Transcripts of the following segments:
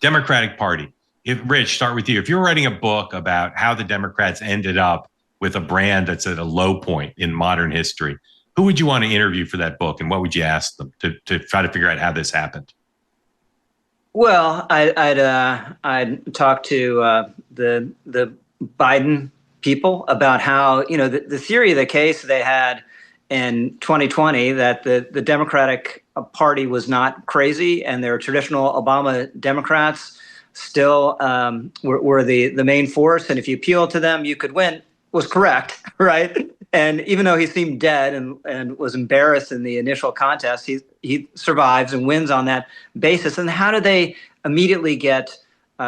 Democratic Party. Rich, start with you. If you're writing a book about how the Democrats ended up with a brand that's at a low point in modern history, who would you want to interview for that book, and what would you ask them to try to figure out how this happened? Well, I'd talk to the Biden people about how, the theory of the case they had in 2020 that the Democratic Party was not crazy and their traditional Obama Democrats still were the main force, and if you appealed to them, you could win, was correct, right? And even though he seemed dead and was embarrassed in the initial contest, he survives and wins on that basis. And how do they immediately get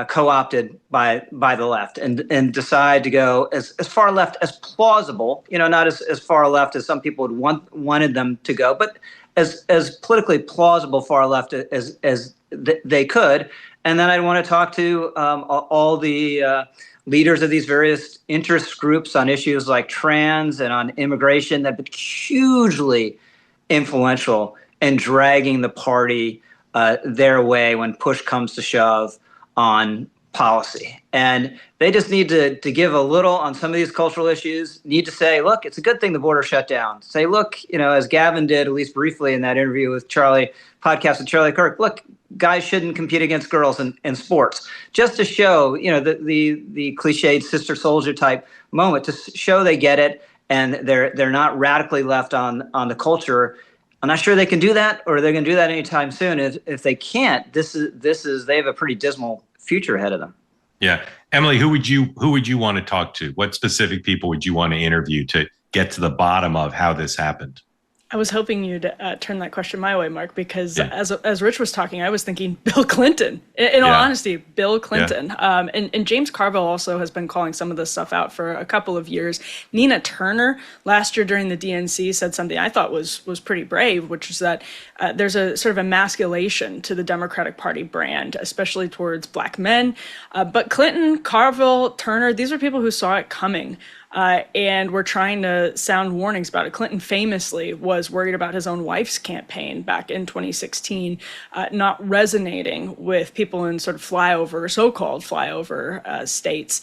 co-opted by the left and decide to go as far left as plausible, not as far left as some people would wanted them to go, but as politically plausible far left as they could. And then I'd want to talk to all the leaders of these various interest groups on issues like trans and on immigration that have been hugely influential in dragging the party their way when push comes to shove on policy. And they just need to give a little on some of these cultural issues, need to say, look, it's a good thing the border shut down. Say, look, as Gavin did, at least briefly in that interview with podcast with Charlie Kirk, look, guys shouldn't compete against girls in sports. Just to show, the cliched sister soldier type moment, to show they get it and they're not radically left on the culture. I'm not sure they can do that, or they're going to do that anytime soon. If they can't, they have a pretty dismal future ahead of them. Yeah, Emily, who would you want to talk to? What specific people would you want to interview to get to the bottom of how this happened? I was hoping you'd turn that question my way, Mark, because as Rich was talking, I was thinking Bill Clinton. In all honesty, Bill Clinton. Yeah. And James Carville also has been calling some of this stuff out for a couple of years. Nina Turner last year during the DNC said something I thought was pretty brave, which is that there's a sort of emasculation to the Democratic Party brand, especially towards black men. But Clinton, Carville, Turner, these are people who saw it coming. And we're trying to sound warnings about it. Clinton famously was worried about his own wife's campaign back in 2016, not resonating with people in sort of so-called flyover states,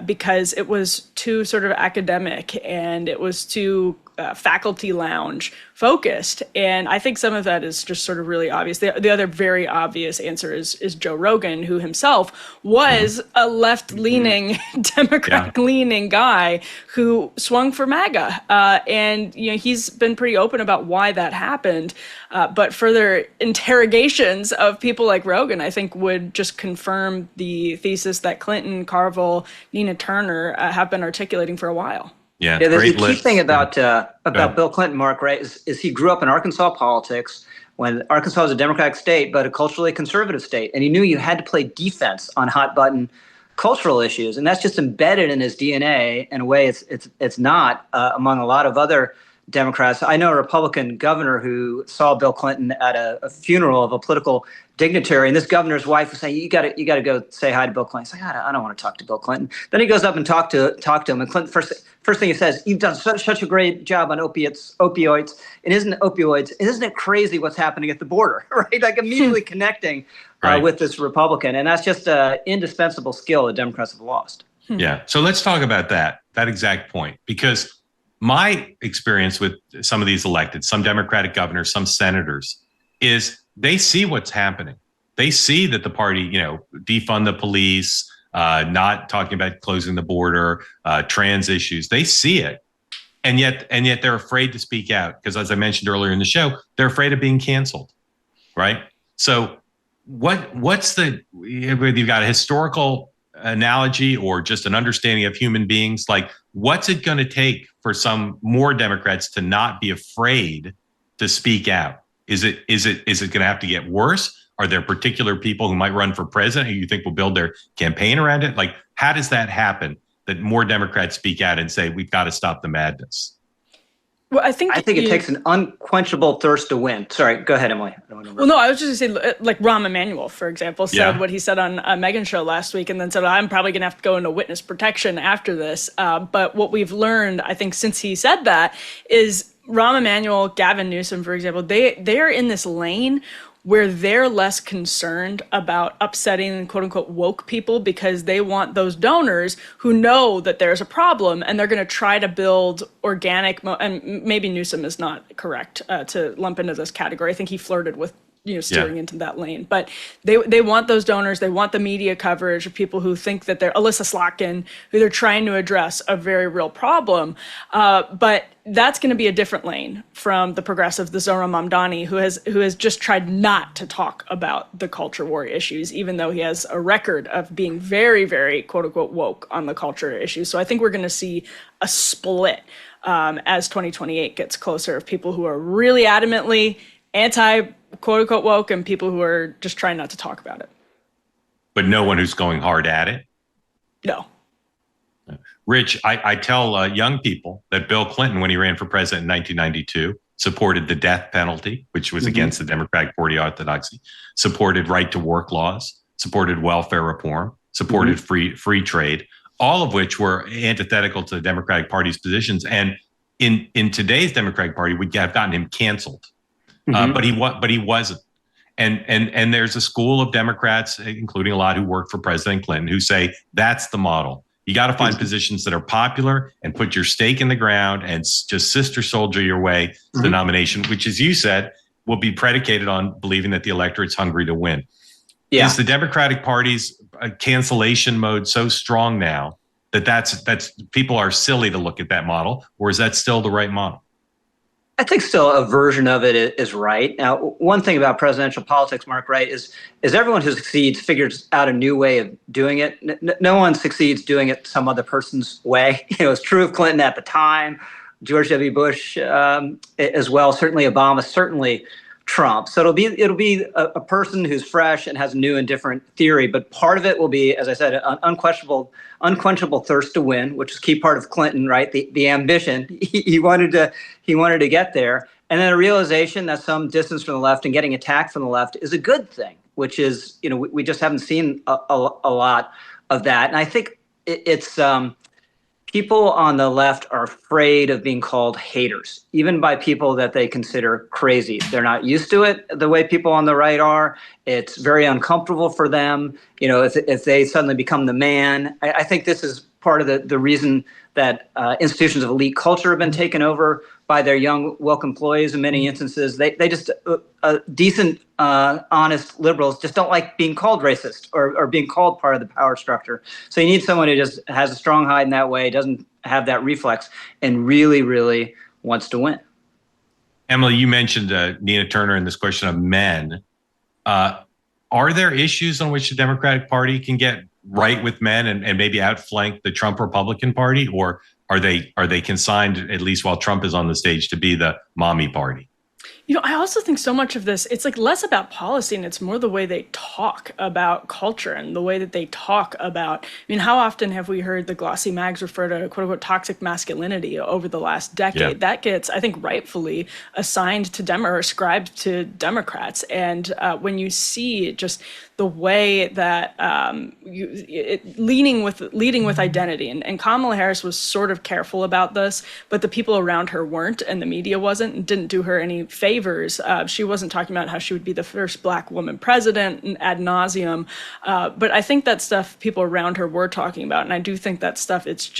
because it was too sort of academic and it was too faculty lounge focused. And I think some of that is just sort of really obvious. The other very obvious answer is Joe Rogan, who himself was a left-leaning, Democratic-leaning guy who swung for MAGA. And he's been pretty open about why that happened. But further interrogations of people like Rogan, I think, would just confirm the thesis that Clinton, Carville, Nina Turner have been articulating for a while. Yeah, the key thing about Bill Clinton, Mark, right, is he grew up in Arkansas politics when Arkansas was a Democratic state, but a culturally conservative state. And he knew you had to play defense on hot button cultural issues. And that's just embedded in his DNA in a way it's not among a lot of other Democrats. I know a Republican governor who saw Bill Clinton at a funeral of a political dignitary, and this governor's wife was saying, "You got to go say hi to Bill Clinton." He's like, "I don't want to talk to Bill Clinton." Then he goes up and talk to him, and Clinton first thing he says, "You've done such a great job on opioids, and isn't it crazy what's happening at the border?" Right, like immediately connecting with this Republican, and that's just an indispensable skill that Democrats have lost. Yeah, so let's talk about that exact point, because my experience with some of these elected, some Democratic governors, some senators, is they see what's happening. They see that the party, defund the police, not talking about closing the border, trans issues. They see it. And yet they're afraid to speak out because, as I mentioned earlier in the show, they're afraid of being canceled, right? So what's whether you've got a historical analogy or just an understanding of human beings, like what's it going to take for some more Democrats to not be afraid to speak out? Is it going to have to get worse? Are there particular people who might run for president who you think will build their campaign around it? Like, how does that happen, that more Democrats speak out and say, we've got to stop the madness? Well, I think it takes an unquenchable thirst to win. Sorry, go ahead, Emily. Well, no, I was just going to say, like Rahm Emanuel, for example, said what he said on Megyn's show last week, and then said, I'm probably going to have to go into witness protection after this. But what we've learned, I think, since he said that, is Rahm Emanuel, Gavin Newsom, for example, they are in this lane where they're less concerned about upsetting quote unquote woke people because they want those donors who know that there's a problem, and they're going to try to build organic, and maybe Newsom is not correct to lump into this category. I think he flirted with steering into that lane. But they want those donors. They want the media coverage of people who think that they're Alyssa Slotkin, who they're trying to address a very real problem. But that's going to be a different lane from the progressive, the Zohran Mamdani, who has just tried not to talk about the culture war issues, even though he has a record of being very, very quote unquote woke on the culture issues. So I think we're going to see a split as 2028 gets closer of people who are really adamantly anti quote unquote woke and people who are just trying not to talk about it. But no one who's going hard at it? No. Rich, I tell young people that Bill Clinton, when he ran for president in 1992, supported the death penalty, which was against the Democratic Party orthodoxy, supported right to work laws, supported welfare reform, supported free trade, all of which were antithetical to the Democratic Party's positions. And in today's Democratic Party, we have gotten him canceled. But he wasn't. And there's a school of Democrats, including a lot who work for President Clinton, who say that's the model. You got to find positions that are popular and put your stake in the ground and just sister soldier your way to the nomination, which, as you said, will be predicated on believing that the electorate's hungry to win. Yeah. Is the Democratic Party's cancellation mode so strong now that that's people are silly to look at that model, or is that still the right model? I think still a version of it is right. Now, one thing about presidential politics, Mark, right, is everyone who succeeds figures out a new way of doing it. No one succeeds doing it some other person's way. It's true of Clinton at the time, George W. Bush as well, certainly Obama, certainly Trump. So it'll be a person who's fresh and has a new and different theory. But part of it will be, as I said, an unquenchable thirst to win, which is a key part of Clinton, right? The ambition. He wanted to get there, and then a realization that some distance from the left and getting attacked from the left is a good thing, which is we just haven't seen a lot of that. And I think it's people on the left are afraid of being called haters, even by people that they consider crazy. They're not used to it the way people on the right are. It's very uncomfortable for them. If they suddenly become the man. I think this is part of the reason that institutions of elite culture have been taken over by their young, woke employees in many instances. They just, decent, honest liberals just don't like being called racist or being called part of the power structure. So you need someone who just has a strong hide in that way, doesn't have that reflex, and really, really wants to win. Emily, you mentioned Nina Turner in this question of men. Are there issues on which the Democratic Party can get right with men and maybe outflank the Trump Republican Party, or are they consigned, at least while Trump is on the stage, to be the mommy party? I also think so much of this, it's like less about policy and it's more the way they talk about culture and the way that they talk about, how often have we heard the glossy mags refer to quote unquote toxic masculinity over the last decade? Yeah. That gets, I think, rightfully assigned to or ascribed to Democrats. And when you see just the way that leading with identity, and Kamala Harris was sort of careful about this, but the people around her weren't, and the media wasn't, and didn't do her any favors. She wasn't talking about how she would be the first Black woman president ad nauseum, but I think that stuff people around her were talking about, and I do think that stuff, it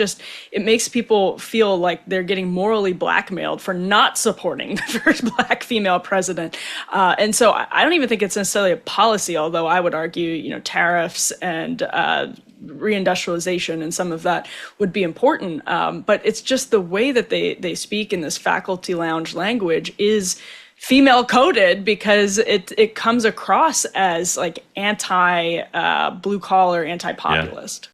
makes people feel like they're getting morally blackmailed for not supporting the first Black female president, and so I don't even think it's necessarily a policy, although I would argue, tariffs and reindustrialization and some of that would be important. But it's just the way that they speak in this faculty lounge language is female coded because it comes across as like anti blue collar, anti populist.